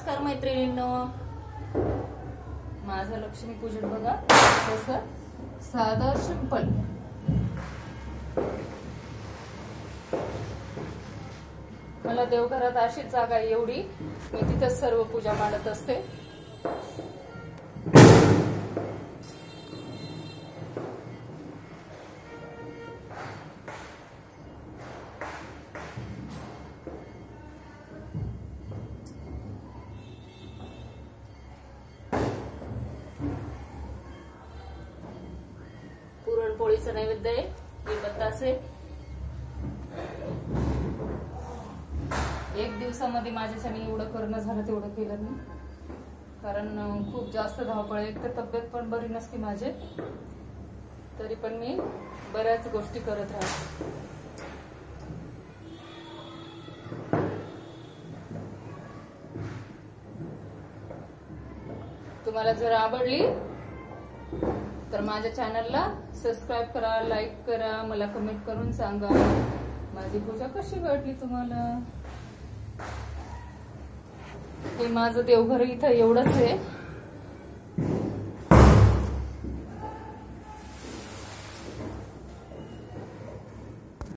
नमस्कार मैत्रिणींनो, माझं लक्ष्मी पूजन बघा कसं साधं सिंपल. मला देवघरात अशीच जागा आहे एवढी, मी तिथेच सर्व पूजा मांडत असते. पुरणपोळीचं नैवेद्य आहे, हे बतासे. एक दिवसामध्ये माझ्यासाठी एवढं करणं झालं तेवढं केलं मी, कारण खूप जास्त धावपळ. एक तर तब्येत पण बरी नसती माझे, तरी पण मी बऱ्याच गोष्टी करत राहते. तुम्हाला जर आवडली तर माझ्या चॅनलला सबस्क्राईब करा, लाईक करा, मला कमेंट करून सांगा माझी पूजा कशी वाटली तुम्हाला. हे माझं देवघर इथं एवढंच आहे.